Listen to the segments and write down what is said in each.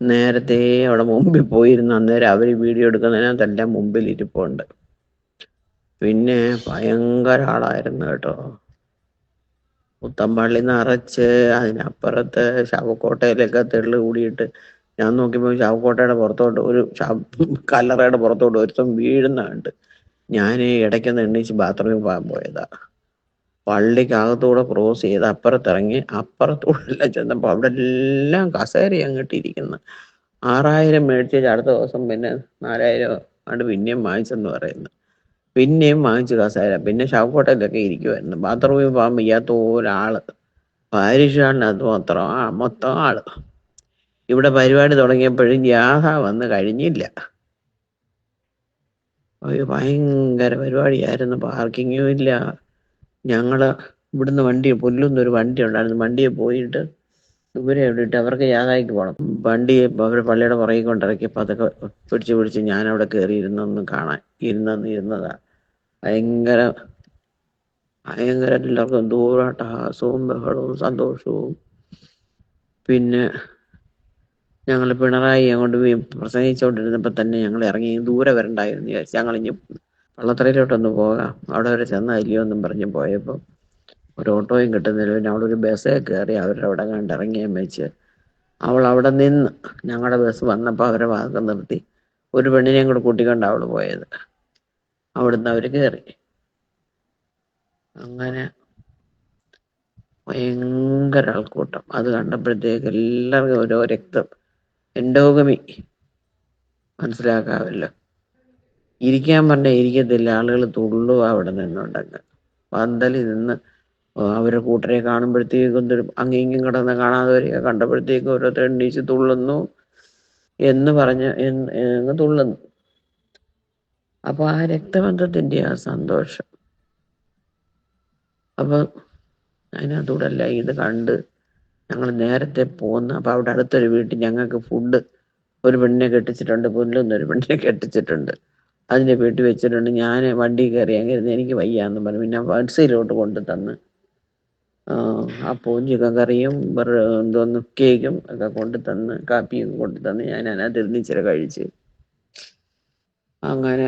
നേരത്തെ അവിടെ മുമ്പിൽ പോയിരുന്ന അന്നേരം അവർ വീഡിയോ എടുക്കുന്നതിനകത്തെല്ലാം മുമ്പിൽ ഇരിപ്പുണ്ട്. പിന്നെ ഭയങ്കര ആളായിരുന്നു കേട്ടോ. പുത്തമ്പള്ളി നിറച്ച്, അതിനപ്പുറത്ത് ശവക്കോട്ടയിലൊക്കെ തെള്ളു കൂടിയിട്ട് ഞാൻ നോക്കിയപ്പോൾ ശവക്കോട്ടയുടെ പുറത്തോട്ട് കല്ലറയുടെ പുറത്തോട്ട് ഒരുത്തം വീഴുന്ന കണ്ട്. ഞാൻ ഇടയ്ക്കൊന്ന് എണ്ണീച്ച് ബാത്റൂമിൽ പോകാൻ പോയതാ. പള്ളിക്കകത്തൂടെ ക്രോസ് ചെയ്ത് അപ്പുറത്തിറങ്ങി അപ്പുറത്തൂടെ എല്ലാം ചെന്നപ്പോൾ അവിടെ എല്ലാം കസേര അങ്ങോട്ട് ഇരിക്കുന്നു. 6000 മേടിച്ച് അടുത്ത ദിവസം പിന്നെ 4000 ആണ് പിന്നെയും വാങ്ങിച്ചെന്ന് പറയുന്നു. പിന്നെയും വാങ്ങിച്ചു കസേര. പിന്നെ ശവക്കോട്ടയിലൊക്കെ ഇരിക്കുമായിരുന്നു. ബാത്റൂമിൽ പോകാൻ വയ്യാത്ത ഒരാള്. പാരിഷാണിനകത്ത് മൊത്തം ആള്. ഇവിടെ പരിപാടി തുടങ്ങിയപ്പോഴും യാഥ വന്ന് കഴിഞ്ഞില്ല. ഒരു ഭയങ്കര പരിപാടിയായിരുന്നു. പാർക്കിങ്ങും ഇല്ല. ഞങ്ങള് ഇവിടുന്ന് പുല്ലൊന്നൊരു വണ്ടി ഉണ്ടായിരുന്നു. വണ്ടിയെ പോയിട്ട് ദൂരെ ഇട്ടിട്ട് അവർക്ക് യാഥായ്ക്ക് പോകണം. വണ്ടി അവർ പള്ളിയുടെ പുറകെ കൊണ്ടിറക്കിയപ്പോൾ അതൊക്കെ പിടിച്ച് ഞാൻ അവിടെ കയറി ഇരുന്നതാ. ഭയങ്കര എല്ലാവർക്കും ദൂരാട്ടഹാസവും ബഹളവും സന്തോഷവും. പിന്നെ ഞങ്ങൾ പിണറായി അങ്ങോട്ട് പ്രസംഗിച്ചുകൊണ്ടിരുന്നപ്പോൾ തന്നെ ഞങ്ങൾ ഇറങ്ങി ദൂരെ വരണ്ടായിരുന്നു വിചാരിച്ചു. ഞങ്ങളിഞ്ഞ് വള്ളത്തറയിലോട്ടൊന്ന് പോകാം, അവിടെ വരെ ചെന്നല്ലയോ എന്നും പറഞ്ഞ് പോയപ്പോൾ ഒരു ഓട്ടോയും കിട്ടുന്നില്ല. പിന്നെ അവിടെ ഒരു ബസ്സേ കയറി അവരുടെ അവിടെ കണ്ട് ഇറങ്ങിയാൻ വെച്ച് അവൾ അവിടെ നിന്ന് ഞങ്ങളുടെ ബസ് വന്നപ്പോൾ അവരെ ഭാഗത്ത് നിർത്തി ഒരു പെണ്ണിനെയും കൂടെ കൂട്ടിക്കൊണ്ട് അവൾ പോയത്. അവിടുന്ന് അവർ കയറി. അങ്ങനെ ഭയങ്കര ആൾക്കൂട്ടം. അത് കണ്ടപ്പോഴത്തേക്ക് എല്ലാവർക്കും ഓരോ എൻഡോഗമി മനസ്സിലാക്കാമല്ലോ. ഇരിക്കാൻ പറഞ്ഞാൽ ഇരിക്കത്തില്ല, ആളുകൾ തുള്ളുക അവിടെ നിന്നുണ്ടെങ്കിൽ. പന്തലിൽ നിന്ന് അവരുടെ കൂട്ടരെ കാണുമ്പോഴത്തേക്കും അങ്ങേക്കും കിടന്ന് കാണാത്തവരെയൊക്കെ കണ്ടപ്പോഴത്തേക്കും ഓരോരുത്തർ എണ്ണീച്ച് തുള്ളുന്നു എന്ന് പറഞ്ഞ് തുള്ളുന്നു. അപ്പൊ ആ രക്തബന്ധത്തിന്റെ ആ സന്തോഷം. അപ്പൊ അതിനകത്തൂടെ അല്ല ഇത് കണ്ട് ഞങ്ങൾ നേരത്തെ പോന്ന്. അപ്പൊ അവിടെ അടുത്തൊരു വീട്ടിൽ ഞങ്ങൾക്ക് ഫുഡ് ഒരു പെണ്ണിനെ കെട്ടിച്ചിട്ടുണ്ട്, പുല്ലൊന്നൊരു പെണ്ണിനെ കെട്ടിച്ചിട്ടുണ്ട്. അതിന്റെ വീട്ടിൽ വെച്ചിട്ടുണ്ട്. ഞാൻ വണ്ടി കയറി അങ്ങനെ എനിക്ക് വയ്യാന്ന് പറഞ്ഞു. പിന്നെ വത്സയിലോട്ട് കൊണ്ടു തന്ന് അപ്പവും ചിക്കൻ കറിയും എന്തോന്ന് കേക്കും ഒക്കെ കൊണ്ടു തന്ന്, കാപ്പിയൊക്കെ കൊണ്ടു തന്ന് ഞാൻ അതിനകത്ത് ഇച്ചിരി കഴിച്ച്. അങ്ങനെ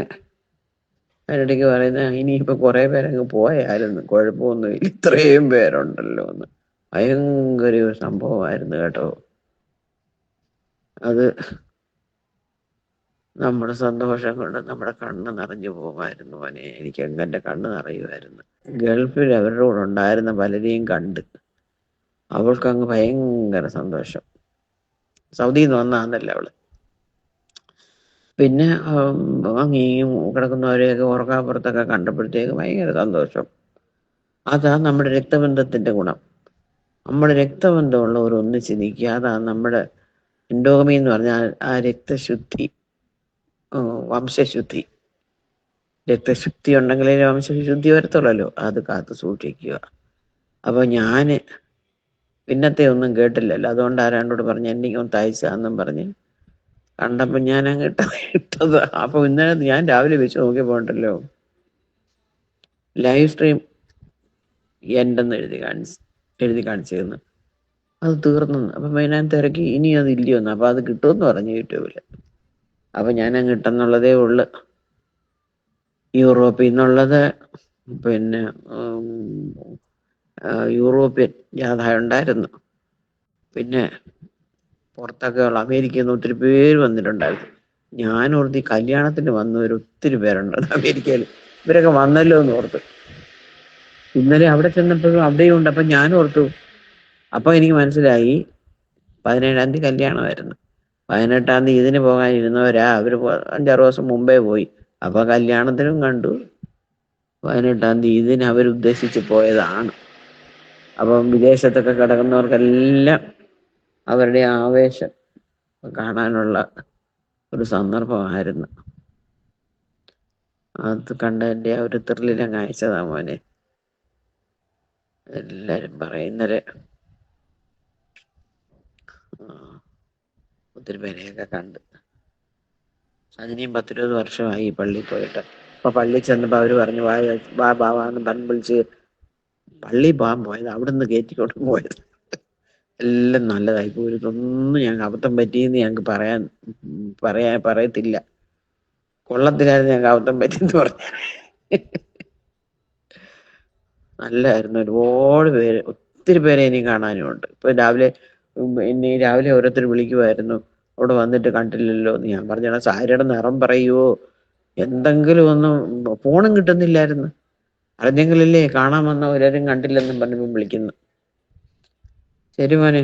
അതിനിടയ്ക്ക് പറയുന്ന ഇനിയിപ്പോൾ കുറേ പേരങ്ങ് പോയായിരുന്നു, കുഴപ്പമൊന്നുമില്ല, ഇത്രയും പേരുണ്ടല്ലോ എന്ന്. ഭയങ്കര ഒരു സംഭവമായിരുന്നു കേട്ടോ. അത് നമ്മുടെ സന്തോഷം കൊണ്ട് നമ്മുടെ കണ്ണ് നിറഞ്ഞു പോകുമായിരുന്നു മോനെ. എനിക്ക് എൻ്റെ കണ്ണ് നിറയുമായിരുന്നു. ഗൾഫിൽ അവരുടെ കൂടെ ഉണ്ടായിരുന്ന പലരെയും കണ്ട് അവൾക്കങ്ങ് ഭയങ്കര സന്തോഷം. സൗദിയിൽ നിന്ന് വന്നാന്നല്ല അവള്. പിന്നെ അങ്ങേയും കിടക്കുന്നവരെയൊക്കെ ഓർക്കാപ്പുറത്തൊക്കെ കണ്ടപ്പോഴത്തേക്ക് ഭയങ്കര സന്തോഷം. അതാ നമ്മുടെ രക്തബന്ധത്തിന്റെ ഗുണം. നമ്മുടെ രക്തബന്ധമുള്ളവർ ഒന്നിച്ച് നിൽക്കുക. അതാണ് നമ്മുടെ എൻഡോഗമി എന്ന് പറഞ്ഞാൽ ആ രക്തശുദ്ധി, വംശശുദ്ധി. രക്തശുദ്ധി ഉണ്ടെങ്കിലേ വംശശുദ്ധി വരത്തുള്ളല്ലോ. അത് കാത്തു സൂക്ഷിക്കുക. അപ്പൊ ഞാന് പിന്നത്തെ ഒന്നും കേട്ടില്ലല്ലോ. അതുകൊണ്ട് ആരാണ്ടോട് പറഞ്ഞ് എനിക്കൊന്ന് തയ്ച്ചാന്നും പറഞ്ഞ് കണ്ടപ്പോ ഞാൻ അങ്ങ് ഇട്ടത്. അപ്പൊ ഇന്നലെ ഞാൻ രാവിലെ വെച്ച് നോക്കിയപ്പോ ഉണ്ടല്ലോ ലൈവ് സ്ട്രീം എന്റെന്ന് എഴുതി കാണിച്ചിരുന്നു. അത് തീർന്നു. അപ്പൊ ഞാൻ തിരക്കി ഇനി അത് ഇല്ലയോന്ന്. അപ്പൊ അത് കിട്ടുമെന്ന് പറഞ്ഞു യൂട്യൂബില്. അപ്പൊ ഞാൻ അങ്ങ് ഇട്ടെന്നുള്ളതേ ഉള്ളു. യൂറോപ്പിൽ നിന്നുള്ളത് പിന്നെ യൂറോപ്യൻ ജാഥ ഉണ്ടായിരുന്നു. പിന്നെ പുറത്തൊക്കെ ഉള്ള അമേരിക്കയിൽ നിന്ന് ഒത്തിരി പേര് വന്നിട്ടുണ്ടായിരുന്നു. ഞാൻ ഓർത്ത് ഈ കല്യാണത്തിന് വന്നവർ ഒത്തിരി പേരുണ്ട് അമേരിക്കയിൽ, ഇവരൊക്കെ വന്നല്ലോ എന്ന് ഓർത്ത്. ഇന്നലെ അവിടെ ചെന്നപ്പോഴും അവിടെയും ഉണ്ട്. അപ്പൊ ഞാൻ ഓർത്തു. അപ്പൊ എനിക്ക് മനസ്സിലായി 17-ാം തീയതി കല്യാണമായിരുന്നു. 18-ാം തീയതി ഇതിന് പോകാനിരുന്നവരാ. അവര് 5-6 ദിവസം മുമ്പേ പോയി. അപ്പൊ കല്യാണത്തിനും കണ്ടു, 18-ാം തീയതി ഇതിന് അവരുദ്ദേശിച്ച് പോയതാണ്. അപ്പം വിദേശത്തൊക്കെ കിടക്കുന്നവർക്കെല്ലാം അവരുടെ ആവേശം കാണാനുള്ള ഒരു സന്ദർഭമായിരുന്നു. അത് കണ്ടതിന്റെ ആ ഒരു ത്രില്ലിലങ്ങ് അയച്ചതാ മോനെ. എല്ലാരും പറയുന്നവരെ ഒത്തിരി പേരെയൊക്കെ കണ്ട്. അതിനെയും 10-20 വർഷമായി പള്ളിയിൽ പോയിട്ട്. അപ്പൊ പള്ളിയിൽ ചെന്നപ്പോ അവര് പറഞ്ഞു വാന്ന് പറഞ്ഞ് വിളിച്ച് പള്ളി പോകാൻ പോയത്, അവിടുന്ന് കയറ്റിക്കൊണ്ട് പോയത്. എല്ലാം നല്ലതായി പോയി. ഇതൊന്നും ഞങ്ങൾക്ക് അബദ്ധം പറ്റിയെന്ന് ഞങ്ങൾക്ക് പറയത്തില്ല. കൊള്ളത്തിലായിരുന്നു ഞങ്ങൾക്ക് അബദ്ധം പറ്റിയെന്ന് പറഞ്ഞു. നല്ലതായിരുന്നു. ഒരുപാട് പേര്, ഒത്തിരി പേരെ ഇനി കാണാനും ഉണ്ട്. ഇപ്പൊ രാവിലെ ഓരോരുത്തർ വിളിക്കുമായിരുന്നു, അവിടെ വന്നിട്ട് കണ്ടില്ലല്ലോ എന്ന്. ഞാൻ പറഞ്ഞ സാരിയുടെ നിറം പറയുവോ, എന്തെങ്കിലും ഒന്നും. ഫോണും കിട്ടുന്നില്ലായിരുന്നു. അറിഞ്ഞെങ്കിലല്ലേ കാണാൻ വന്ന ഒരാരും കണ്ടില്ലെന്നും പറഞ്ഞപ്പം വിളിക്കുന്നു. ശരി മോനെ.